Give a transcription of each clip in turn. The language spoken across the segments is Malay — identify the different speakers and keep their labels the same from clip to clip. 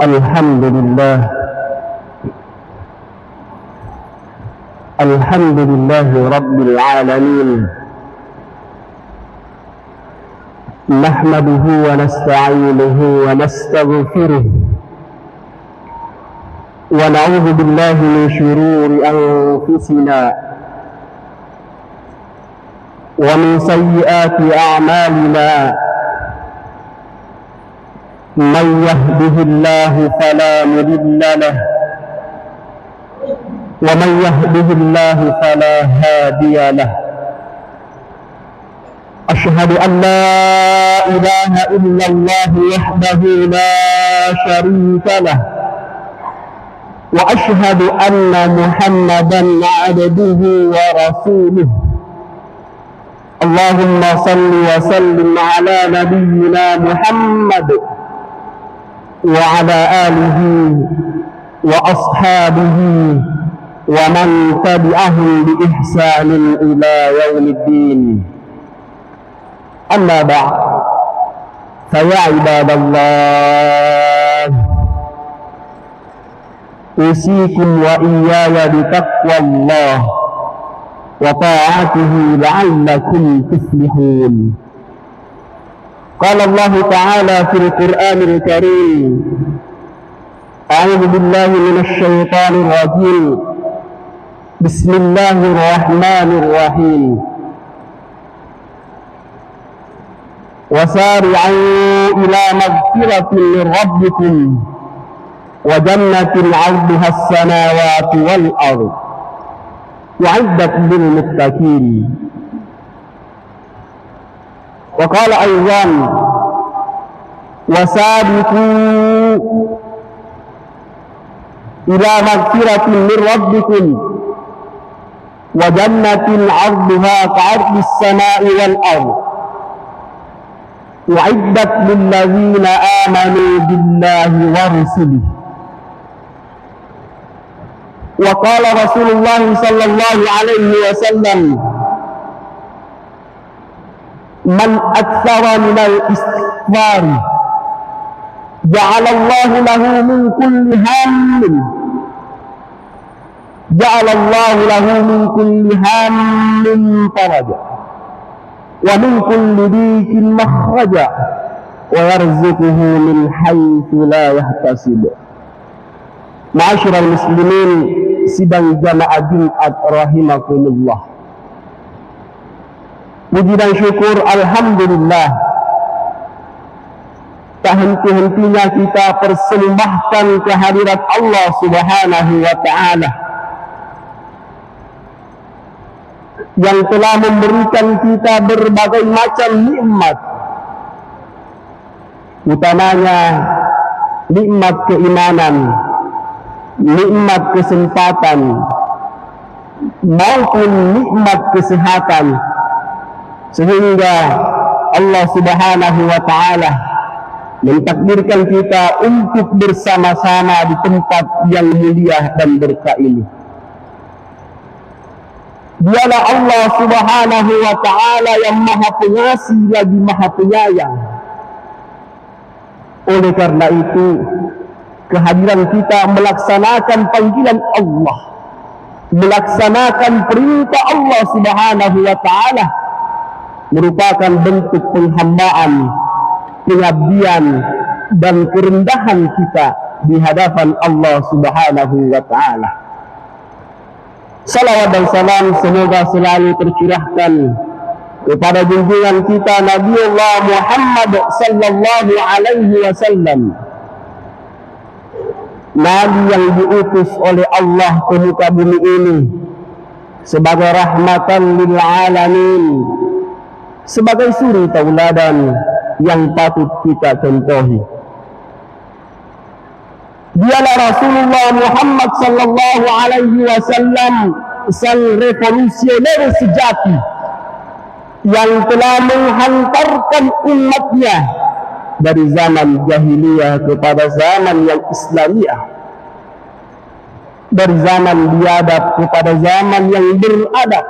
Speaker 1: الحمد لله رب العالمين نحمده ونستعينه ونستغفره ونعوذ بالله من شرور أنفسنا ومن سيئات أعمالنا من يهده الله فلا مضل له ومن يهده الله فلا هادي له أشهد أن لا إله إلا الله وحده لا شريك له وأشهد أن محمدا عبده ورسوله اللهم صل وسلم على نبينا محمد وعلى آله وأصحابه ومن تبعهم بإحسان إلى يوم الدين أما بعد فيا عباد الله أوصيكم وإياي بتقوى الله وطاعته لعلكم تفلحون. قال الله تعالى في القرآن الكريم: أعوذ بالله من الشيطان الرجيم بسم الله الرحمن الرحيم وسارعوا إلى مغفرة من ربكم وجنة عرضها السماوات والأرض أعدت للمتقين. وقال أيضا: وسابقوا إلى مغفرة من ربكم وجنة عرضها كعرض السماء والأرض أعدت للذين آمنوا بالله ورسله. وقال رسول الله صلى الله عليه وسلم: من أكثر من الاستغفار جعل الله له من كل هم فرجا ومن كل ضيق مخرجا ويرزقه من حيث لا يحتسب. Ma'asyiral muslimin sidang jamaah Jumat rahimakumullah. Puji dan syukur alhamdulillah, tak henti-hentinya kita persembahkan kehadirat Allah Subhanahu wa ta'ala yang telah memberikan kita berbagai macam nikmat, utamanya nikmat keimanan, nikmat kesempatan maupun nikmat kesehatan, sehingga Allah Subhanahu wa ta'ala mentakdirkan kita untuk bersama-sama di tempat yang mulia dan berkah ini. Dialah Allah Subhanahu wa ta'ala yang maha pengasih lagi maha penyayang. Oleh karena itu, kehadiran kita melaksanakan panggilan Allah, melaksanakan perintah Allah Subhanahu wa ta'ala merupakan bentuk penghambaan, pengabdian dan kerendahan kita di hadapan Allah Subhanahu wa ta'ala. Salawat dan salam semoga selalu tercurahkan kepada junjungan kita Nabiullah Muhammad sallallahu alaihi wasallam, Nabi yang diutus oleh Allah ke muka bumi ini sebagai rahmatan lil alamin, sebagai suri tauladan yang patut kita contohi. Dialah Rasulullah Muhammad sallallahu alaihi wasallam, sang revolusioner sejati yang telah menghantarkan umatnya dari zaman jahiliyah kepada zaman yang Islamiyah, dari zaman biadab kepada zaman yang beradab,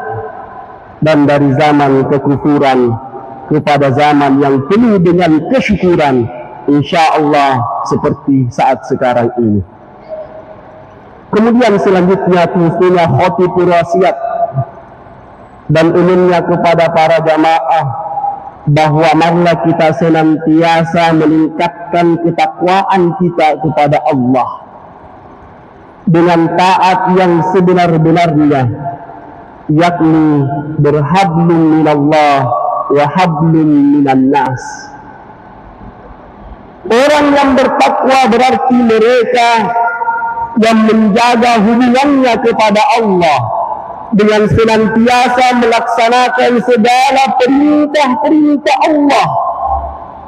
Speaker 1: dan dari zaman kekufuran kepada zaman yang penuh dengan kesyukuran insya Allah seperti saat sekarang ini. Kemudian selanjutnya tentunya khotibur wasiat dan umumnya kepada para jamaah bahwa marilah kita senantiasa meningkatkan ketakwaan kita kepada Allah dengan taat yang sebenar-benarnya, yakni berhablum minallah wa hablum minan nas. Orang yang bertakwa berarti mereka yang menjaga hubungannya kepada Allah dengan senantiasa melaksanakan segala perintah-perintah Allah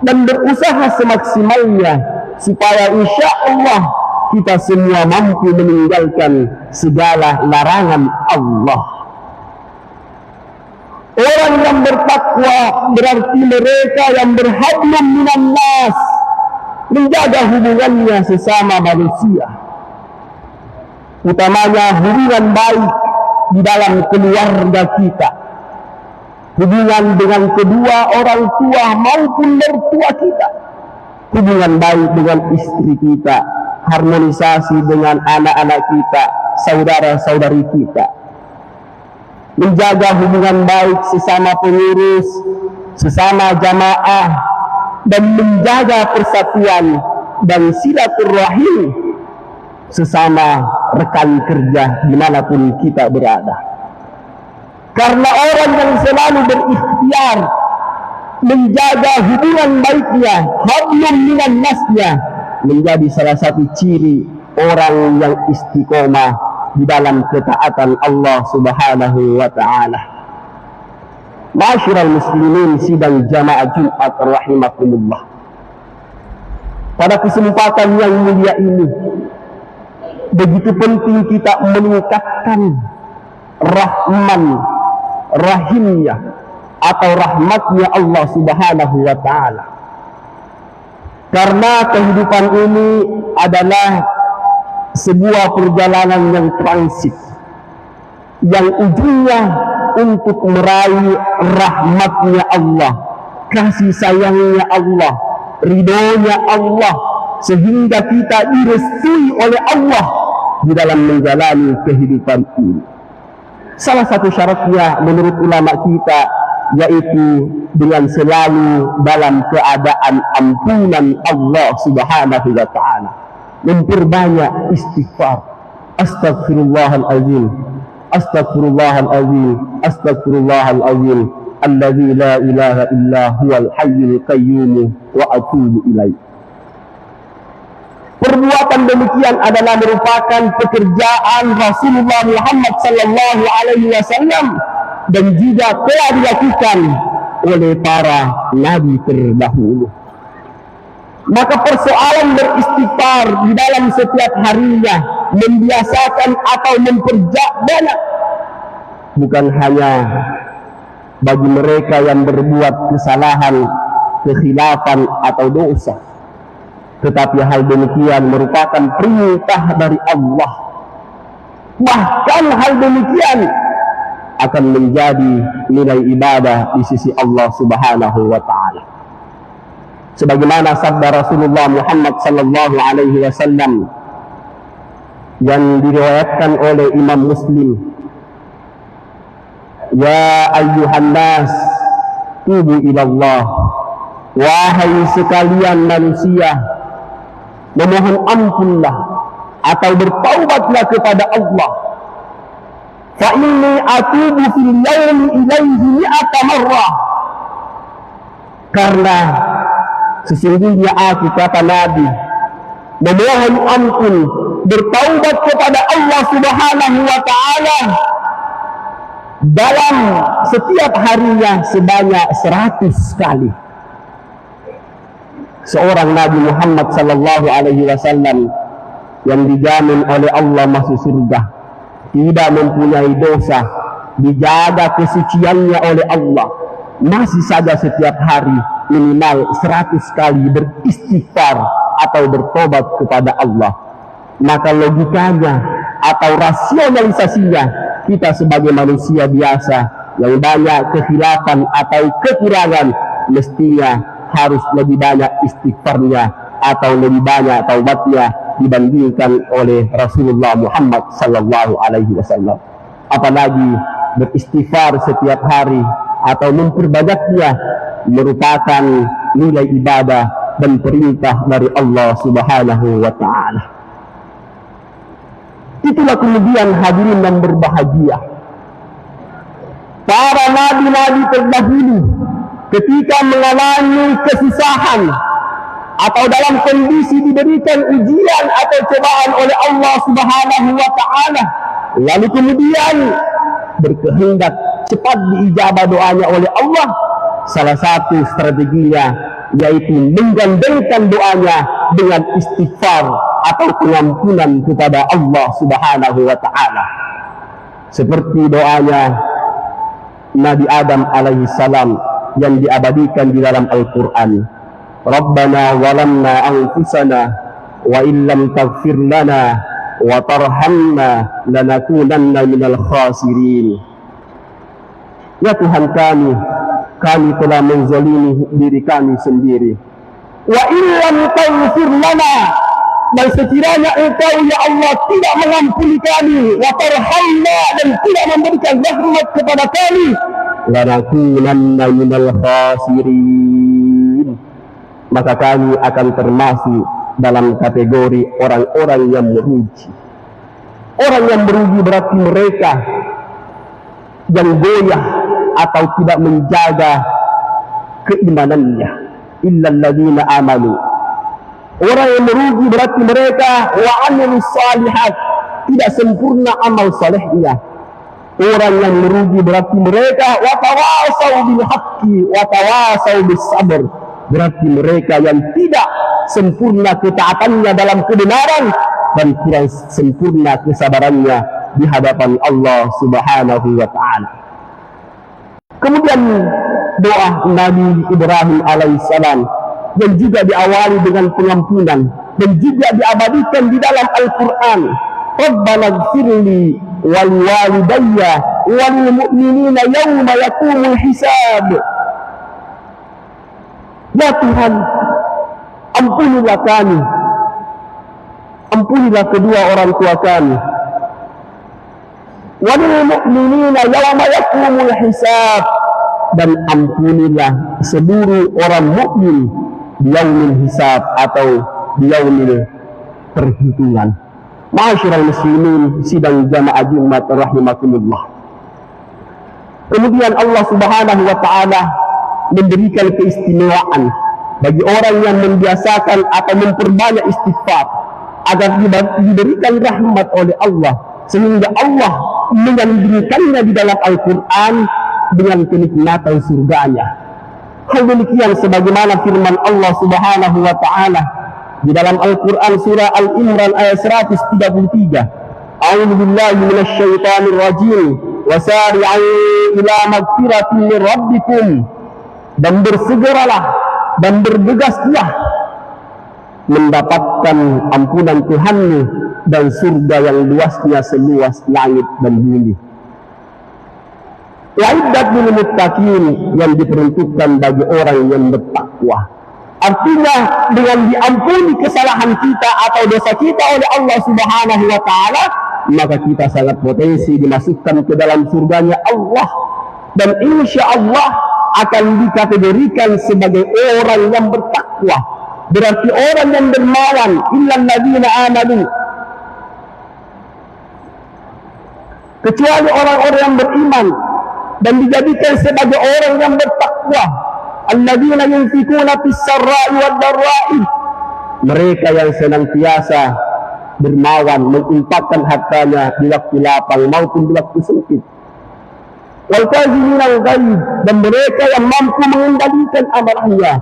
Speaker 1: dan berusaha semaksimalnya supaya insya Allah kita semua mampu meninggalkan segala larangan Allah. Orang yang bertakwa berarti mereka yang berhablum minan nas, menjaga hubungannya sesama manusia, utamanya hubungan baik di dalam keluarga kita, hubungan dengan kedua orang tua maupun mertua kita, hubungan baik dengan istri kita, harmonisasi dengan anak-anak kita, saudara-saudari kita, menjaga hubungan baik sesama pengurus, sesama jamaah, dan menjaga persatuan dan silaturahim sesama rekan kerja dimanapun kita berada. Karena orang yang selalu berikhtiar menjaga hubungan baiknya, hablum minan nasnya, menjadi salah satu ciri orang yang istiqomah di dalam ketaatan Allah Subhanahu wa ta'ala. Ma'asyiral muslimin sidang jamaah Jumat rahimakumullah. Pada kesempatan yang mulia ini, begitu penting kita meningkatkan rahimnya atau rahmatnya Allah Subhanahu wa ta'ala. Karena kehidupan ini adalah sebuah perjalanan yang transit, yang ujungnya untuk meraih rahmatnya Allah, kasih sayangnya Allah, ridhonya Allah, sehingga kita direstui oleh Allah di dalam menjalani kehidupan ini. Salah satu syaratnya menurut ulama kita yaitu dengan selalu dalam keadaan ampunan Allah Subhanahu wa ta'ala, memperbanyak istighfar. Astaghfirullahalazim, astaghfirullahalazim, astaghfirullahalazim, alladzi la ilaha illa huwal hayyul qayyum wa atubu ilaih. Perbuatan demikian adalah merupakan pekerjaan Rasulullah Muhammad sallallahu alaihi wasallam dan juga telah dilakukan oleh para nabi terdahulu. Maka persoalan beristighfar di dalam setiap harinya, membiasakan atau memperbanyak, bukan hanya bagi mereka yang berbuat kesalahan, kekhilafan atau dosa, tetapi hal demikian merupakan perintah dari Allah. Bahkan hal demikian akan menjadi nilai ibadah di sisi Allah Subhanahu wa ta'ala. Sebagaimana sabda Rasulullah Muhammad sallallahu alaihi wasallam yang diriwayatkan oleh Imam Muslim, ya ayyuhan nas tubu ilallah, wahai sekalian manusia, memohon ampunlah atau bertaubatlah kepada Allah. Fa inni atubu fil yawmi ilaihi mi'ata marrah, karena sesungguhnya aku, kata Nabi, memohon ampun, bertaubat kepada Allah Subhanahu wa ta'ala dalam setiap harinya sebanyak 100 kali. Seorang Nabi Muhammad sallallahu alaihi wasallam yang dijamin oleh Allah masuk surga, tidak mempunyai dosa, dijaga kesuciannya oleh Allah, masih saja setiap hari minimal 100 kali beristighfar atau bertobat kepada Allah. Maka logikanya atau rasionalisasinya, kita sebagai manusia biasa yang banyak kekhilafan atau kekurangan, mestinya harus lebih banyak istighfarnya atau lebih banyak taubatnya dibandingkan oleh Rasulullah Muhammad sallallahu alaihi wasallam. Apalagi beristighfar setiap hari atau memperbanyaknya merupakan nilai ibadah dan perintah dari Allah Subhanahu wa taala. Itulah kemudian hadirin yang berbahagia, para nabi-nabi terdahulu ketika mengalami kesusahan atau dalam kondisi diberikan ujian atau cobaan oleh Allah Subhanahu wa taala, lalu kemudian berkehendak cepat diijabah doanya oleh Allah, salah satu strateginya yaitu menggandengkan doanya dengan istighfar atau pengampunan kepada Allah Subhanahu wa taala. Seperti doanya Nabi Adam alaihi salam yang diabadikan di dalam Al-Qur'an. Rabbana walamna anfusana wa illam taghfir lana wa tarhamna lanakunanna minal khasirin. Ya Tuhan kami telah menzalimi diri kami sendiri. Wa illam taghfir lana, dan sekiranya Engkau ya Allah tidak mengampuni kami, wa tarhamna, dan tidak memberikan rahmat kepada kami, lanakunanna minal khasirin, maka kami akan termasuk dalam kategori orang-orang yang merugi. Orang yang merugi berarti mereka yang goyah atau tidak menjaga keimanannya. Illal ladzina amanu. Orang yang merugi berarti mereka wa amilus salihat, tidak sempurna amal salehnya. Orang yang merugi berarti mereka wa tawasau bil haqqi wa tawasau bis sabr, berarti mereka yang tidak sempurna ketaatannya dalam kebenaran dan kurang sempurna kesabarannya di hadapan Allah Subhanahu wa taala. Kemudian doa Nabi Ibrahim alaihissalam yang juga diawali dengan pengampunan dan juga diabadikan di dalam Al-Quran. Rabbana ighfirli wal walidayya wal mu'minina yawma yaqumul hisab. Ya Tuhan, ampunilah kami, ampunilah kedua orang tua kami, wal mu'minina yawma yaqumul hisab, dan ampunilah seluruh orang mukmin di yaumil hisab atau di yaumil perhitungan. Ma'asyiral muslimin sidang jamaah Jumat rahimakumullah. Kemudian Allah Subhanahu wa taala memberikan keistimewaan bagi orang yang membiasakan atau memperbanyak istighfar agar diberikan rahmat oleh Allah, sehingga Allah menjanjikannya di dalam Al-Quran dengan kenikmatan surganya. Hal demikian sebagaimana firman Allah Subhanahu wa taala di dalam Al-Quran surah Al-Imran ayat 133. A'udzu billahi minasy syaithanir rajim. Wasari'u ila magfiratin min rabbikum, dan bersegeralah dan bergegaslah mendapatkan ampunan Tuhanmu dan surga yang luasnya seluas langit dan bumi. Wa'iddat lil muttaqin, yang diperuntukkan bagi orang yang bertakwa. Artinya dengan diampuni kesalahan kita atau dosa kita oleh Allah Subhanahu wa taala, maka kita sangat potensi dimasukkan ke dalam surganya Allah, dan insya Allah akan dikategorikan sebagai orang yang bertakwa. Berarti orang yang dermawan, illal ladzina amanu, kecuali orang-orang yang beriman dan dijadikan sebagai orang yang bertakwa. Alladzina yunfikuna fis sarra'i wad dharra'i, mereka yang senantiasa dermawan menginfakkan hartanya di waktu lapang maupun di waktu sempit. Wal kazimina al-ghaidh, dan mereka yang mampu mengendalikan amarahnya.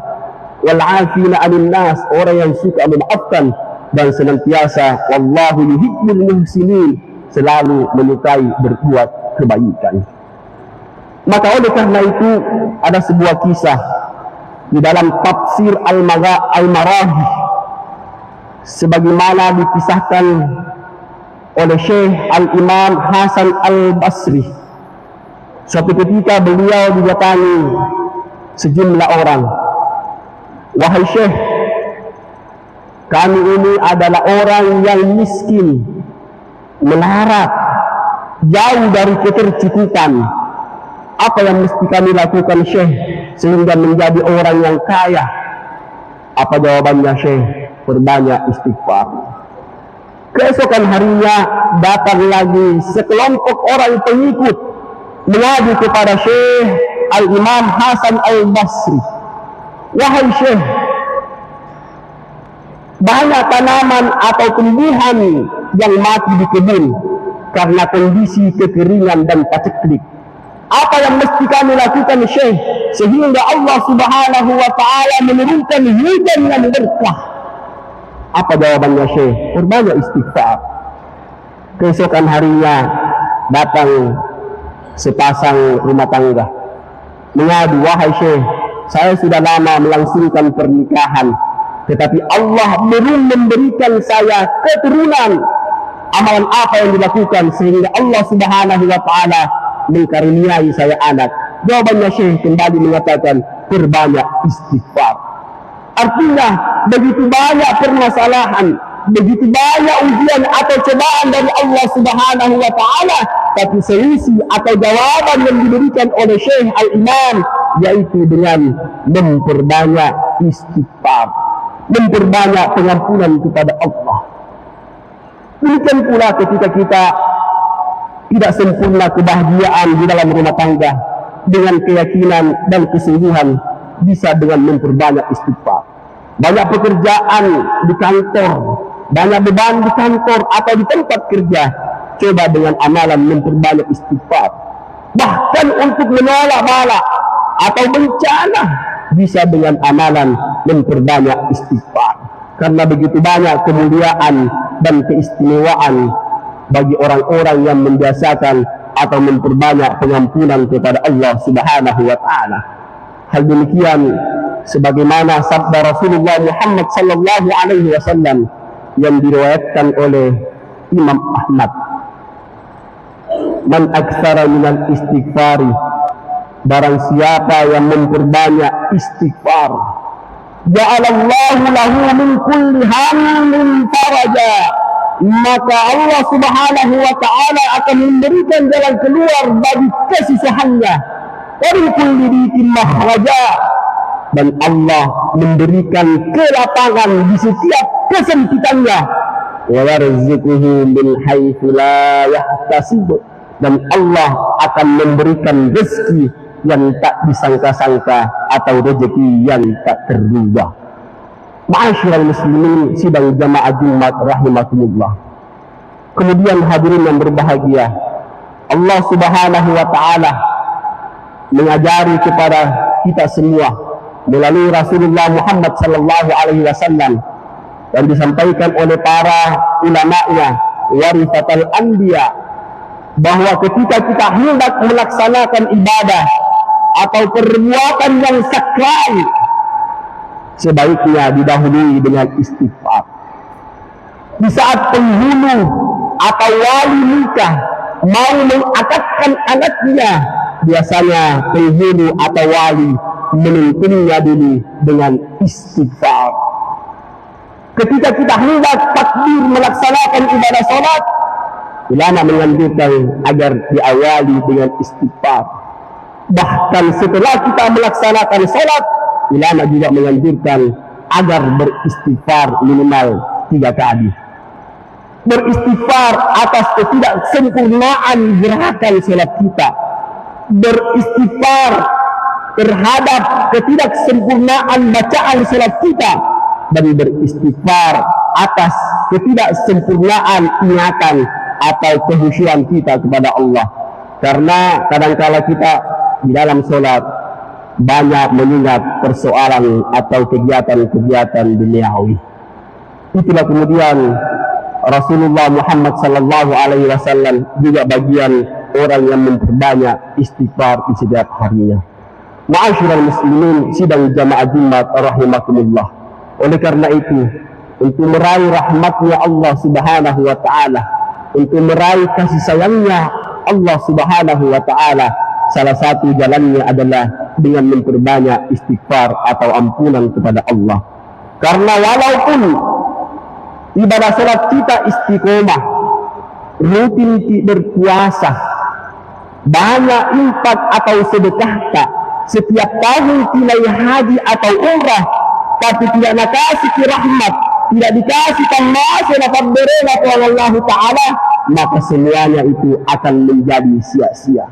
Speaker 1: Wal 'afina 'anil nas, orang yang suka memaafkan dan senantiasa wallahu yuhibbul muhsinin, selalu menyukai berbuat kebaikan. Maka oleh karena itu ada sebuah kisah di dalam tafsir Al-Maraghi sebagaimana dikisahkan oleh Syekh Al-Imam Hasan Al-Basri. Suatu ketika beliau didatangi sejumlah orang. Wahai Syekh, Kami ini adalah orang yang miskin, melarat, jauh dari ketercukupan. Apa yang mesti kami lakukan, Syekh, sehingga menjadi orang yang kaya? Apa jawabannya, Syekh? Perbanyak istighfar. Keesokan harinya datang lagi sekelompok orang pengikut mengadu kepada Syekh Al-Imam Hasan Al-Basri. Wahai Syekh, banyak tanaman atau tumbuhan yang mati di kebun karena kondisi kekeringan dan paceklik. Apa yang mesti kami lakukan, Syekh, sehingga Allah Subhanahu wa ta'ala menurunkan hujan yang berkah? Apa jawabannya, Syekh? Perbanyak istighfar. Keesokan harinya datang sepasang rumah tangga mengadu, wahai Syekh, saya sudah lama melangsungkan pernikahan, tetapi Allah belum memberikan saya keturunan. Amalan apa yang dilakukan sehingga Allah Subhanahu wa ta'ala mengkaruniai saya anak? Jawabannya, Syekh kembali mengatakan, perbanyak istighfar. Artinya, begitu banyak permasalahan, begitu banyak ujian atau cobaan dari Allah Subhanahu wa ta'ala, tapi solusi atau jawaban yang diberikan oleh Syekh Al-Imam yaitu dengan memperbanyak istighfar, memperbanyak pengampunan kepada Allah. Demikian pula ketika kita tidak sempurna kebahagiaan di dalam rumah tangga, dengan keyakinan dan kesungguhan bisa dengan memperbanyak istighfar. Banyak pekerjaan di kantor, banyak beban di kantor atau di tempat kerja, coba dengan amalan memperbanyak istighfar. Bahkan untuk menolak bala atau bencana bisa dengan amalan memperbanyak istighfar. Karena begitu banyak kemuliaan dan keistimewaan bagi orang-orang yang membiasakan atau memperbanyak pengampunan kepada Allah Subhanahu wa ta'ala. Hal demikian sebagaimana sabda Rasulullah Muhammad sallallahu alaihi wasallam yang diriwayatkan oleh Imam Ahmad. Man aktsara minal istighfari, barang siapa yang memperbanyak istighfar, ja'alallahu lahu min kulli hammin faraja, maka Allah Subhanahu wa ta'ala akan memberikan jalan keluar bagi kesusahannya. Dari kulli dikin mahraja, dan Allah memberikan kelapangan di setiap kesempitannya. Wa yarzuquhu min haitsu la yahtasib, dan Allah akan memberikan rezeki yang tak disangka-sangka atau rezeki yang tak terduga. Ma'asyiral muslimin sidang jamaah Jumat rahimakumullah. Kemudian hadirin yang berbahagia, Allah Subhanahu wa ta'ala mengajari kepada kita semua melalui Rasulullah Muhammad sallallahu alaihi wasallam dan disampaikan oleh para ulama'nya, warithatul anbiya, bahwa ketika kita hendak melaksanakan ibadah atau perbuatan yang sakral, sebaiknya didahului dengan istighfar. Di saat penghulu atau wali nikah mau mengakadkan anaknya, biasanya penghulu atau wali menuntunnya dulu dengan istighfar. Ketika kita hendak takbir melaksanakan ibadah salat, ulama menganjurkan agar diawali dengan istighfar. Bahkan setelah kita melaksanakan salat, ulama juga menganjurkan agar beristighfar minimal 3 kali. Beristighfar atas ketidaksempurnaan gerakan salat kita, beristighfar terhadap ketidaksempurnaan bacaan salat kita, dan beristighfar atas ketidaksempurnaan ingatan atau kehusyuan kita kepada Allah. Karena kadangkala kita di dalam salat banyak mengingat persoalan atau kegiatan-kegiatan duniawi. Itulah kemudian Rasulullah Muhammad sallallahu alaihi wasallam juga bagian orang yang memperbanyak istighfar di setiap harinya. Ma'asyiral muslimin sidang jamaah Jumat rahimakumullah. Oleh karena itu, untuk meraih rahmatnya Allah Subhanahu wa ta'ala, untuk meraih kasih sayangnya Allah Subhanahu wa ta'ala, salah satu jalannya adalah dengan memperbanyak istighfar atau ampunan kepada Allah. Karena walaupun ibadah salat kita istiqomah, rutin berpuasa, banyak infak atau sedekah tak, setiap tahun tunai haji atau umrah, tapi tidak nakasih rahmat, tidak dikasih tamasa nafad berela Allah Ta'ala, maka semuanya itu akan menjadi sia-sia.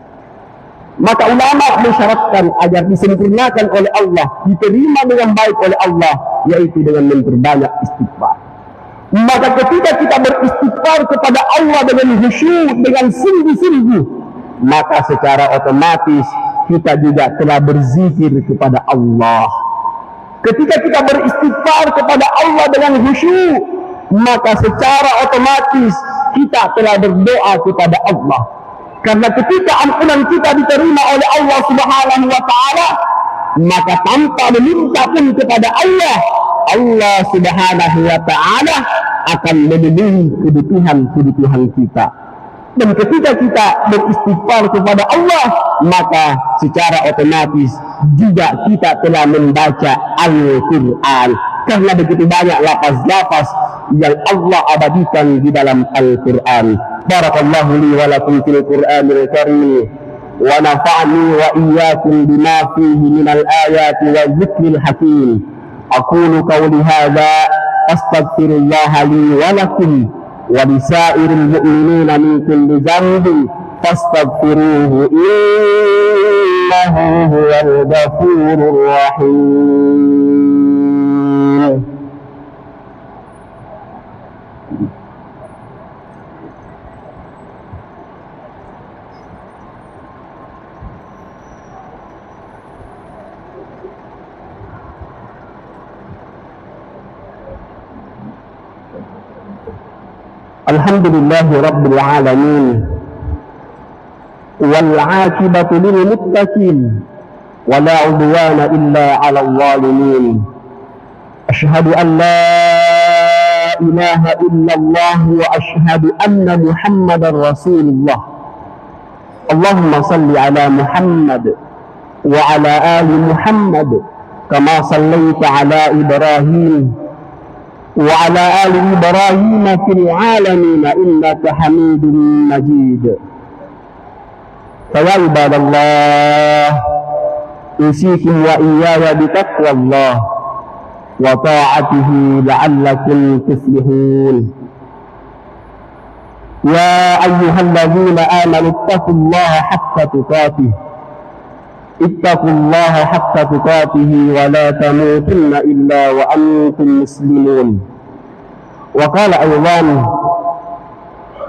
Speaker 1: Maka ulama mensyaratkan agar disempurnakan oleh Allah, diterima dengan baik oleh Allah, yaitu dengan memperbanyak istighfar. Maka ketika kita beristighfar kepada Allah dengan khusyuk, dengan sungguh-sungguh, maka secara otomatis kita juga telah berzikir kepada Allah. Ketika kita beristighfar kepada Allah dengan khusyuk, maka secara otomatis kita telah berdoa kepada Allah. Karena ketika ampunan kita diterima oleh Allah Subhanahu wa Ta'ala, maka tanpa meminta pun kepada Allah, Allah Subhanahu wa Ta'ala akan memenuhi kebutuhan kita. Dan ketika kita beristighfar kepada Allah, maka secara otomatis juga kita telah membaca Al-Quran. Karena begitu banyak lafaz-lafaz yang Allah abadikan di dalam Al-Quran. Barakallahu li wa lakum fil Qur'anil Karim, wa nafa'ni wa iyyakum bima fihi minal ayati wa dzikril hakim. Aqulu qawli hadza astaghfirullah li wa lakum wa lisairil mu'minina min kulli dhanbin fastaghfiruhu innahu huwal ghafurur rahim. Alhamdulillahi Rabbil Alamin, wal aqibatu lil muttaqin, wa la udwana illa 'alal zalimin. Asyhadu an la ilaha illallah wa asyhadu anna Muhammadar Rasulullah. Allahumma salli ala Muhammad wa ala ali Muhammad kama sallaita ala Ibrahim وعلى آل إبراهيم في العالمين إنك حميد مجيد. فيا عباد الله، أوصيكم وإياي بتقوى الله وطاعته لعلكم تفلحون. يا أيها الذين آمنوا اتقوا الله حق تقاته، اتقوا الله حق تقاته ولا تموتن إلا وأنتم مسلمون. وقال أيضا: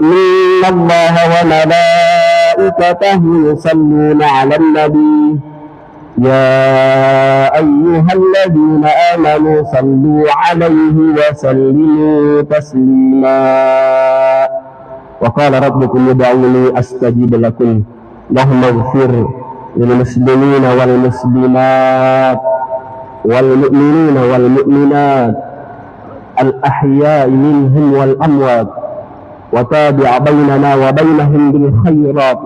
Speaker 1: إن الله وملائكته يصلون على النبي يا أيها الذين آمنوا صلوا عليه وسلموا تسليما. وقال ربكم ادعوني أستجب لكم. اللهم اغفر للمسلمين والمسلمات والمؤمنين والمؤمنات الأحياء منهم والأموات، وتابع بيننا وبينهم بالخيرات.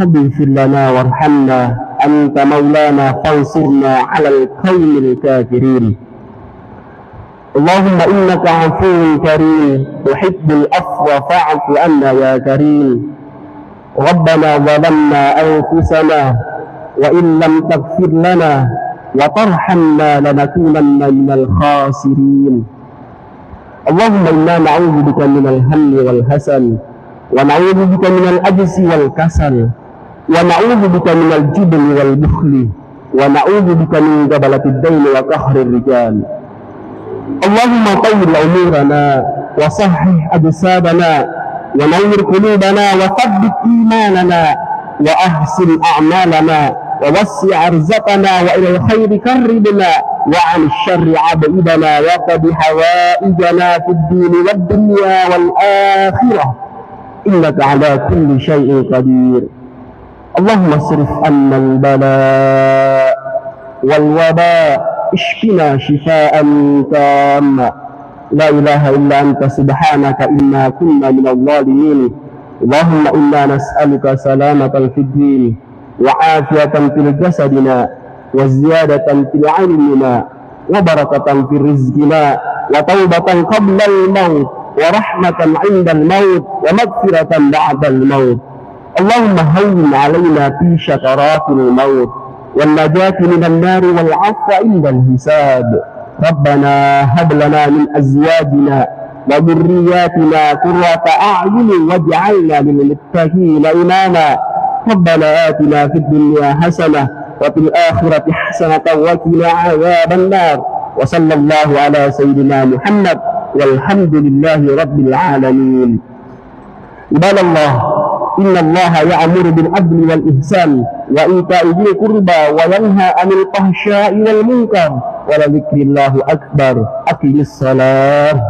Speaker 1: رب اغفر لنا وارحمنا، أنت مولانا فانصرنا على القوم الكافرين. اللهم إنك عفو كريم تحب العفو فاعف عنا يا كريم. ربنا ظلمنا أنفسنا وإن لم تغفر لنا وترحمنا لنكونن من الخاسرين. اللهم إنا نعوذ بك من الهم والحزن، ونعوذ بك من العجز والكسل، ونعوذ بك من الجبن والبخل، ونعوذ بك من جبلة الدين وقهر الرجال. اللهم طول أمورنا وصحح أجسادنا ونور قلوبنا وثبت إيماننا وأحسن أعمالنا ووسع رزقنا وإلى الخير قربنا وعن الشر عبدنا وقض حوائجنا في الدين والدنيا والآخرة إنك على كل شيء قدير. اللهم اصرف عنا البلاء والوباء، اشفنا شفاء تاما. لا إله إلا أنت سبحانك إنا كنا من الظالمين. اللهم إنا نسألك سلامة في الدين وعافية في جسدنا وزيادة في علمنا وبركة في رزقنا وتوبة قبل الموت ورحمة عند الموت ومغفرة بعد الموت. اللهم هون علينا في شكرات الموت والنجاة من النار والعفو عند الحساب. ربنا هب لنا من أزواجنا وذرياتنا قرة أعين واجعلنا للمتقين إماما. ربنا آتنا في الدنيا حسنة وفي الآخرة حسنة وقنا عذاب النار. وصلى الله على سيدنا محمد والحمد لله رب العالمين. عباد الله، إن الله يأمر بالعدل والإحسان وإيتاء ذي القربى وينهى عن الفحشاء والمنكر ولذكر الله أكبر. أقم الصلاة.